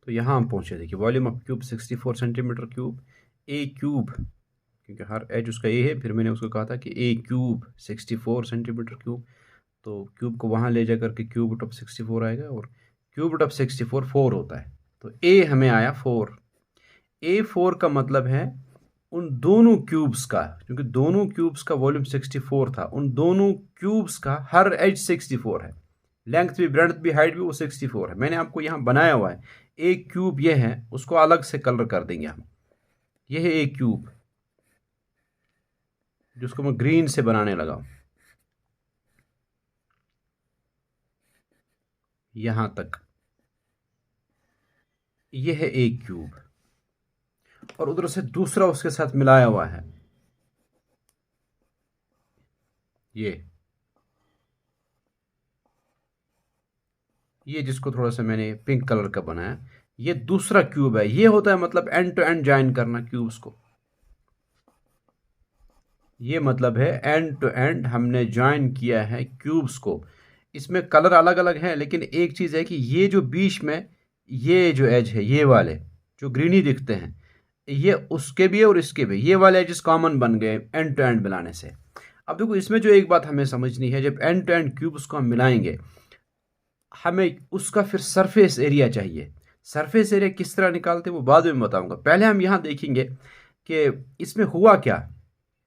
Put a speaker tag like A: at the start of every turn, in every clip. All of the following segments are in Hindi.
A: तो यहाँ हम पहुँचे, देखिए volume of cube 64 centimetre cube, A cube, क्योंकि हर एज उसका ए है, फिर मैंने उसको कहा था कि ए क्यूब 64 सेंटीमीटर क्यूब, तो क्यूब को वहाँ ले जा करके क्यूब रूट ऑफ 64 आएगा, और क्यूब रूट ऑफ 64 4 होता है, तो ए हमें आया 4। ए 4 का मतलब है उन दोनों क्यूब्स का, क्योंकि दोनों क्यूब्स का वॉल्यूम 64 था, उन दोनों क्यूब्स का हर एज 64 है, लेंथ भी, ब्रेड्थ भी, हाइट भी वो 64 है। मैंने आपको यहाँ बनाया हुआ है, ए क्यूब ये है, उसको अलग से कलर कर देंगे हम। ये है ए क्यूब, जिसको मैं ग्रीन से बनाने लगा यहां तक। ये है ए क्यूब, और उधर से दूसरा उसके साथ मिलाया हुआ है, ये जिसको थोड़ा सा मैंने पिंक कलर का बनाया, ये दूसरा क्यूब है। ये होता है मतलब एंड टू एंड ज्वाइन करना क्यूब्स को, ये मतलब है एंड टू एंड हमने ज्वाइन किया है क्यूब्स को। इसमें कलर अलग अलग है, लेकिन एक चीज़ है कि ये जो बीच में ये जो एज है, ये वाले जो ग्रीनी दिखते हैं, ये उसके भी है और इसके भी, ये वाले एजेस कॉमन बन गए एंड टू एंड मिलाने से। अब देखो इसमें जो एक बात हमें समझनी है, जब एंड टू एंड क्यूब्स को हम मिलाएंगे, हमें उसका फिर सरफेस एरिया चाहिए। सरफेस एरिया किस तरह निकालते हैं वो बाद में बताऊंगा। पहले हम यहाँ देखेंगे कि इसमें हुआ क्या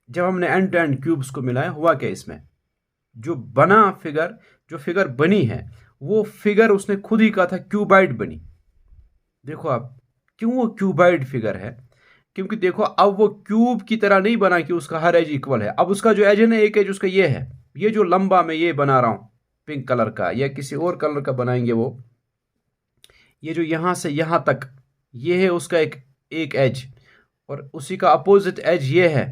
A: जब हमने एंड टू एंड क्यूब्स को मिलाया। हुआ क्या इसमें, जो बना फिगर, जो फिगर बनी है, वो फिगर उसने खुद ही कहा था क्यूबाइड बनी। देखो आप, क्यों वो क्यूबाइड फिगर है, क्योंकि देखो अब वो क्यूब की तरह नहीं बना कि उसका हर एज इक्वल है। अब उसका जो एज है ना, एक एज उसका ये है, ये जो लंबा मैं ये बना रहा हूं पिंक कलर का, या किसी और कलर का बनाएंगे वो, ये जो यहां से यहां तक ये है उसका एक एज, और उसी का अपोजिट एज ये है।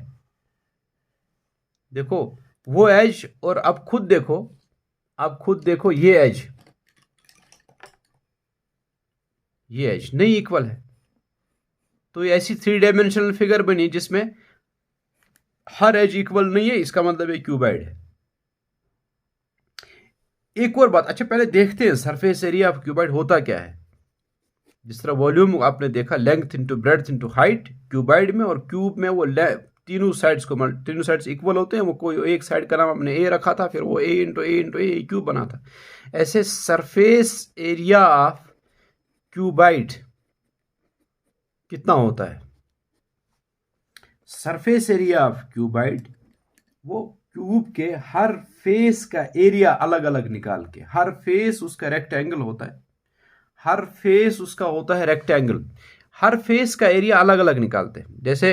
A: देखो वो एज, और अब खुद देखो, अब खुद देखो ये एज नहीं इक्वल है। तो ये ऐसी 3 डायमेंशनल फिगर बनी जिसमें हर एज इक्वल नहीं है, इसका मतलब ये क्यूबाइड है। एक और बात, अच्छा पहले देखते हैं सरफेस एरिया ऑफ क्यूबाइड होता क्या है। जिस तरह वॉल्यूम आपने देखा, length into breadth into height cuboid में, और क्यूब में वो तीनों साइड्स इक्वल होते हैं। वो कोई एक साइड का नाम आपने ए रखा था, फिर वो ए इंटू ए क्यूब बना था। ऐसे सरफेस एरिया ऑफ क्यूबाइड कितना होता है? सरफेस एरिया ऑफ क्यूबाइड, वो क्यूब के हर फेस का एरिया अलग अलग निकाल के, हर फेस उसका रेक्टेंगल होता है, हर फेस उसका होता है रेक्टेंगल, हर फेस का एरिया अलग अलग निकालते हैं। जैसे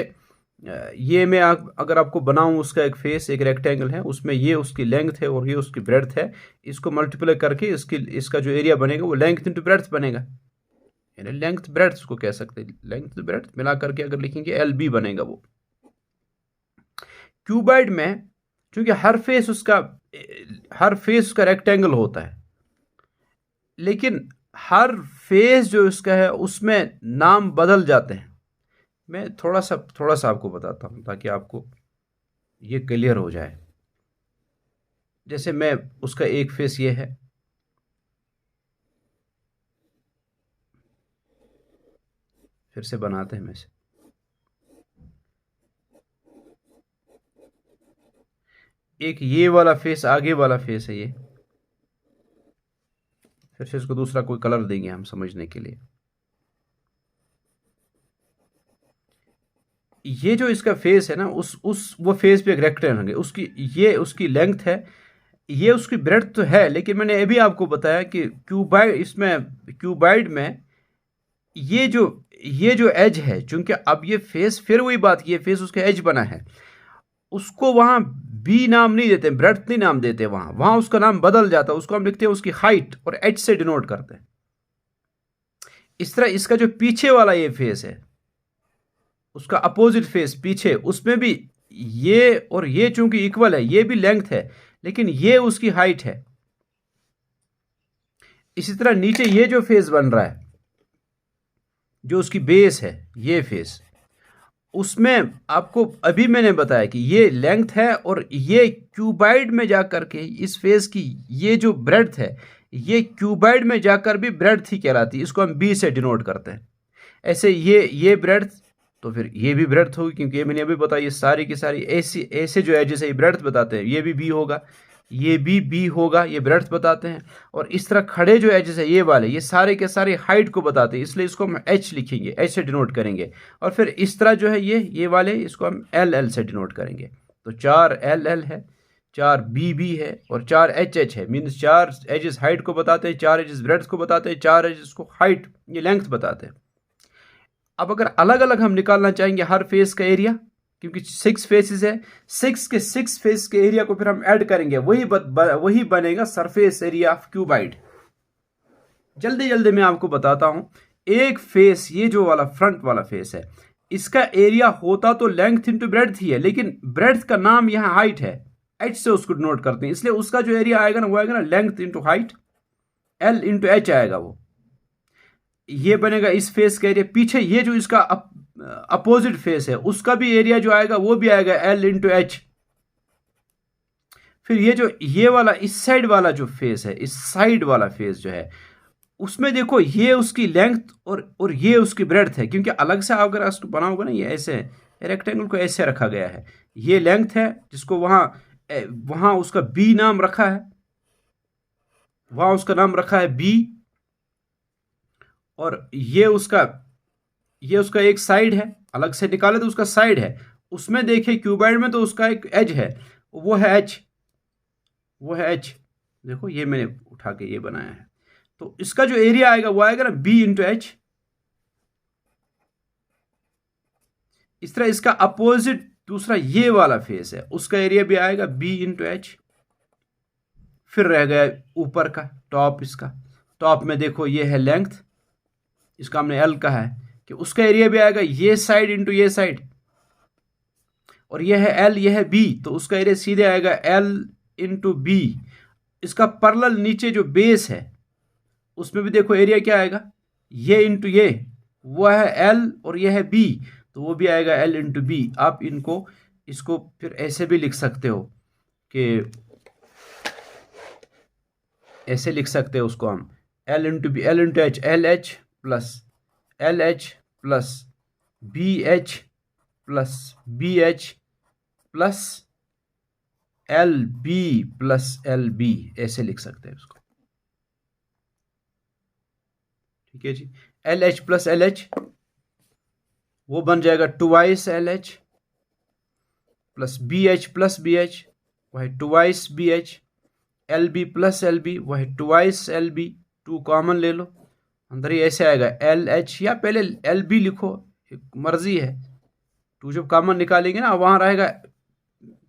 A: ये मैं अगर आपको बनाऊं, उसका एक फेस एक रेक्टेंगल है, उसमें ये उसकी लेंथ है और ये उसकी ब्रेड्थ है, इसको मल्टीप्लाई करके इसका जो एरिया बनेगा वो लेंथ इंटू ब्रेड्थ बनेगा, यानी लेंथ ब्रेड्थ उसको कह सकते हैं। लेंथ ब्रेड्थ मिला करके अगर लिखेंगे LB बनेगा वो। क्यूबाइड में क्योंकि हर फेस उसका रेक्टेंगल होता है, लेकिन हर फेस जो इसका है उसमें नाम बदल जाते हैं। मैं थोड़ा सा आपको बताता हूं ताकि आपको ये क्लियर हो जाए। जैसे मैं उसका एक फेस ये है, फिर से बनाते हैं में से, एक ये वाला फेस आगे वाला फेस है ये, फिर से इसको दूसरा कोई कलर देंगे हम समझने के लिए। ये जो इसका फेस है ना, वो फेस पे एक रेक्टेंगल है, उसकी लेंथ है, ये उसकी ब्रेड्थ तो है, लेकिन मैंने अभी आपको बताया कि क्यूबाइड में ये जो एज है, चूंकि अब ये फेस, फिर वही बात, ये फेस उसका एज बना है, उसको वहां बी नाम नहीं देते, ब्रेड्थ नहीं नाम देते, वहां उसका नाम बदल जाता है, उसको हम लिखते हैं उसकी हाइट और एच से डिनोट करते हैं। इस तरह इसका जो पीछे वाला ये फेस है, उसका अपोजिट फेस पीछे, उसमें भी ये और ये चूंकि इक्वल है, ये भी लेंथ है, लेकिन ये उसकी हाइट है। इसी तरह नीचे ये जो फेस बन रहा है, जो उसकी बेस है, ये फेस, उसमें आपको अभी मैंने बताया कि ये लेंथ है, और ये क्यूबाइड में जाकर के इस फेस की ये जो ब्रेड्थ है, ये क्यूबाइड में जाकर भी ब्रेड्थ ही कहलाती है, इसको हम बी से डिनोट करते हैं। ऐसे ये ब्रेड्थ, तो फिर ये भी ब्रेड्थ होगी, क्योंकि ये मैंने अभी बताया ये सारी की सारी ऐसे जो एजेस है ये ब्रेड्थ बताते हैं, ये भी बी होगा, ये भी बी होगा, ये ब्रेड्थ बताते हैं। और इस तरह खड़े जो एजेस है ये वाले, ये सारे के सारे हाइट को बताते हैं, इसलिए इसको हम एच लिखेंगे, एच से डिनोट करेंगे। और फिर इस तरह जो है ये वाले, इसको हम एल एल से डिनोट करेंगे। तो 4 एल एल है, 4 बी बी है और 4 एच एच है। मीन्स 4 एजेस हाइट को बताते हैं, 4 एजेस ब्रेड्थ को बताते हैं, 4 एजेस को हाइट ये लेंथ बताते हैं। अब अगर अलग अलग हम निकालना चाहेंगे हर फेस का एरिया, क्योंकि 6 फेसेस है, 6 फेस के एरिया को फिर हम ऐड करेंगे, वही बनेगा सरफेस एरिया ऑफ क्यूबाइड। जल्दी जल्दी मैं आपको बताता हूं। एक फेस, ये जो वाला फ्रंट वाला फेस है, इसका एरिया होता तो लेंथ इंटू ब्रेड्थ ही है, लेकिन ब्रेड्थ का नाम यहां हाइट है, एच से उसको नोट करते हैं, इसलिए उसका जो एरिया आएगा ना वो आएगा ना length into height, L into H आएगा वो। ये बनेगा इस फेस का एरिया। पीछे ये जो इसका अपोजिट फेस है उसका भी एरिया जो आएगा वो भी आएगा एल इंटू एच। फिर ये वाला इस साइड वाला जो फेस है, इस साइड वाला फेस जो है, उसमें देखो ये उसकी लेंथ और ये उसकी ब्रेड्थ है, क्योंकि अलग से अगर इसको बनाओगे ना, ये ऐसे रेक्टेंगल को ऐसे रखा गया है, ये लेंथ है जिसको वहां उसका बी नाम रखा है, वहां उसका नाम रखा है बी, और ये उसका एक साइड है, अलग से निकाले तो उसका साइड है। उसमें देखिए क्यूबाइड में तो उसका एक एज है, वो है एच, देखो ये मैंने उठा के ये बनाया है। तो इसका जो एरिया आएगा वो आएगा ना बी इंटू एच। इस तरह इसका अपोजिट दूसरा ये वाला फेस है, उसका एरिया भी आएगा बी इंटू एच। फिर रह गया ऊपर का टॉप, इसका टॉप में देखो ये है लेंथ, इसका हमने एल कहा है, कि उसका एरिया भी आएगा ये साइड इंटू ये साइड, और ये है एल, ये है बी, तो उसका एरिया सीधे आएगा एल इंटू बी। इसका पैरेलल नीचे जो बेस है उसमें भी देखो एरिया क्या आएगा, ये इंटू ये, वो है एल और ये है बी, तो वो भी आएगा एल इंटू बी। आप इसको फिर ऐसे भी लिख सकते हो कि ऐसे लिख सकते हो उसको हम L into B, L into H, L H plus B H plus B H plus L B plus L B, ऐसे लिख सकते हैं उसको। ठीक है जी। L H plus L H वो बन जाएगा twice L H, plus B H plus B H वह है twice B H, L B plus L B वह है टूवाइस एल बी, 2 कॉमन ले लो, अंदर ही ऐसे आएगा एल एच, या पहले एल बी लिखो, मर्जी है, 2 जब कॉमन निकालेंगे ना वहां रहेगा,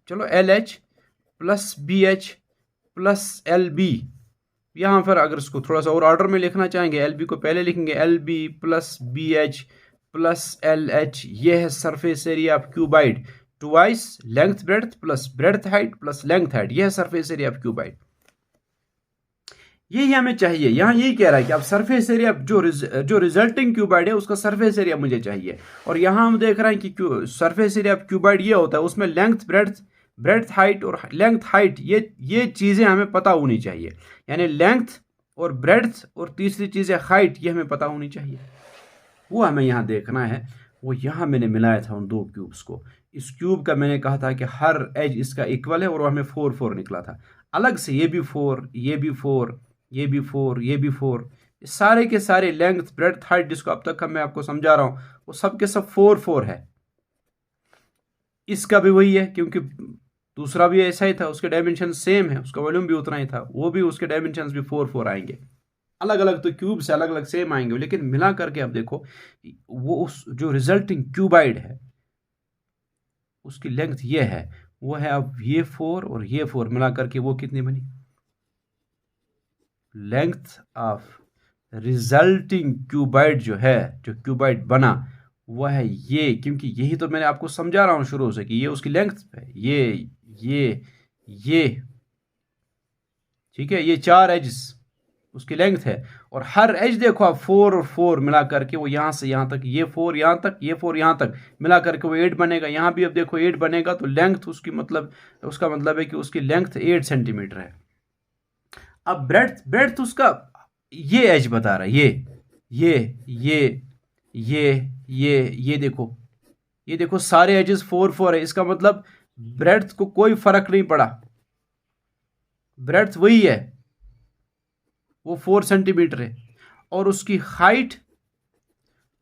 A: चलो L H plus B H plus L B. यहाँ पर अगर इसको थोड़ा सा और ऑर्डर में लिखना चाहेंगे, एल बी को पहले लिखेंगे L B plus B H plus L H, ये है surface area of cuboid, twice length breadth plus breadth height plus length height, यह है सरफेस एरिया ऑफ क्यूबाइड। यही हमें चाहिए। यहाँ यही कह रहा है कि अब सरफेस एरिया जो रिजल्टिंग क्यूबाइड है उसका सरफेस एरिया मुझे चाहिए। और यहाँ हम देख रहे हैं कि सरफेस एरिया ऑफ क्यूबाइड ये होता है, उसमें लेंथ ब्रेड्थ हाइट और लेंथ हाइट ये चीज़ें हमें पता होनी चाहिए, यानी लेंथ और ब्रेड्थ और तीसरी चीज़ है हाइट, ये हमें पता होनी चाहिए, वो हमें यहाँ देखना है। वो यहाँ मैंने मिलाया था उन 2 क्यूब्स को। इस क्यूब का मैंने कहा था कि हर एज इसका इक्वल है, और वो हमें 4 4 निकला था। अलग से ये भी 4, ये भी 4, ये भी 4, ये भी 4, सारे के सारे लेंथ ब्रेड्थ हाइट जिसको अब तक मैं आपको समझा रहा हूँ वो सब के सब 4 4 है। इसका भी वही है, क्योंकि दूसरा भी ऐसा ही था, उसके डायमेंशन सेम है, उसका वॉल्यूम भी उतना ही था, वो भी उसके डायमेंशन भी 4 4 आएंगे। अलग अलग तो क्यूब से अलग अलग सेम आएंगे, लेकिन मिला करके अब देखो वो उस जो रिजल्टिंग क्यूबाइड है उसकी लेंथ ये है, वो है अब ये 4 और ये 4 मिला करके वो कितनी बनी, लेंथ ऑफ रिजल्टिंग क्यूबाइड जो है, जो क्यूबाइड बना वह है ये, क्योंकि यही तो मैंने आपको समझा रहा हूं शुरू से कि ये उसकी लेंथ है, ये ठीक है, ये 4 एजेस उसकी लेंथ है, और हर एज देखो आप 4 और 4 मिला करके वो यहां से यहां तक, ये 4 यहां तक, ये 4 यहां तक मिला करके वो 8 बनेगा। यहां भी अब देखो 8 बनेगा, तो लेंथ उसका मतलब है कि उसकी लेंथ 8 सेंटीमीटर है। अब ब्रेड्थ ब्रेड्थ उसका ये एज बता रहा है, ये ये ये ये देखो, ये देखो सारे एजेस 4 4 है। इसका मतलब ब्रेड्थ को कोई फर्क नहीं पड़ा, ब्रेड्थ वही है, वो 4 सेंटीमीटर है। और उसकी हाइट,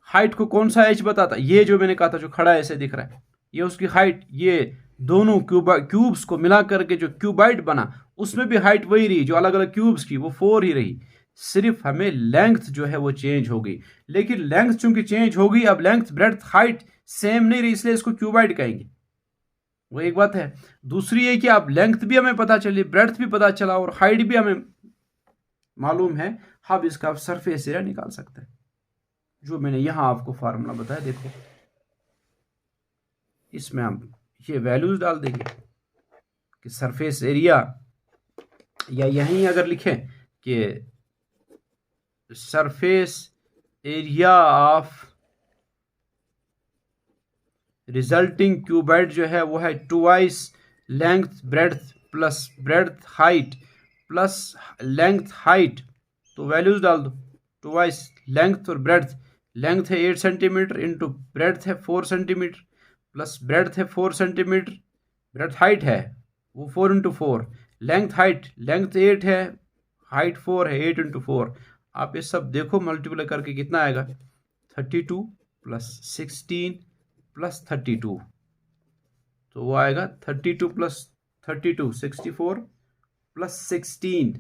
A: हाइट को कौन सा एज बताता, ये जो मैंने कहा था जो खड़ा ऐसे दिख रहा है, ये उसकी हाइट। ये दोनों क्यूब्स को मिला करके जो क्यूबाइड बना, उसमें भी हाइट वही रही, जो अलग अलग क्यूब्स की वो 4 ही रही। सिर्फ हमें लेंथ जो है वो चेंज हो गई। लेकिन लेंथ चूंकि चेंज हो गई, अब लेंथ ब्रेड्थ हाइट सेम नहीं रही, इसलिए इसको क्यूबाइड कहेंगे। वो एक बात है। दूसरी है कि अब लेंथ भी हमें पता चली, ब्रेड्थ भी पता चला और हाइट भी हमें मालूम है। अब इसका आप सरफेस एरिया निकाल सकते हैं, जो मैंने यहां आपको फार्मूला बताया। देखो इसमें हम ये वैल्यूज डाल देंगे कि सरफेस एरिया, या यहीं अगर लिखें कि surface area of resulting cuboid जो है वो है twice length breadth plus breadth height plus length height. तो वैल्यूज डाल दो, ट्वाइस लेंथ और ब्रेड्थ। लेंथ है 8 सेंटीमीटर इंटू ब्रेड्थ है 4 सेंटीमीटर प्लस ब्रेड्थ है 4 सेंटीमीटर, ब्रेड्थ हाइट है वो 4 इंटू 4। लेंथ हाइट, लेंथ 8 है, हाइट 4 है, 8 इंटू 4। आप ये सब देखो मल्टीप्लाई करके कितना आएगा, 32 प्लस 16 प्लस 32। तो वो आएगा 32 प्लस 32 64 प्लस 16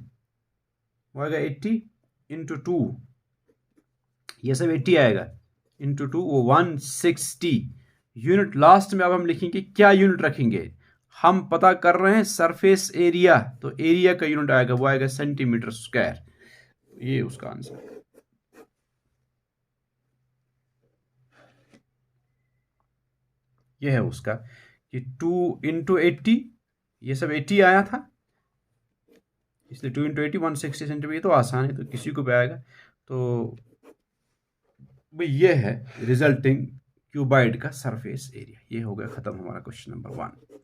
A: वो आएगा 80 इंटू 2। ये सब 80 आएगा इंटू 2, वो 160 यूनिट। लास्ट में अब हम लिखेंगे क्या यूनिट रखेंगे, हम पता कर रहे हैं सरफेस एरिया, तो एरिया का यूनिट आएगा, वो आएगा सेंटीमीटर स्क्वायर। ये उसका आंसर है। ये है उसका कि 2 इंटू 80, ये सब 80 आया था, इसलिए 2 इंटू 80 160 सेंटीमीटर। तो आसान है, तो किसी को भी आएगा। तो भाई ये है रिजल्टिंग क्यूबाइड का सरफेस एरिया। ये हो गया खत्म हमारा क्वेश्चन नंबर 1।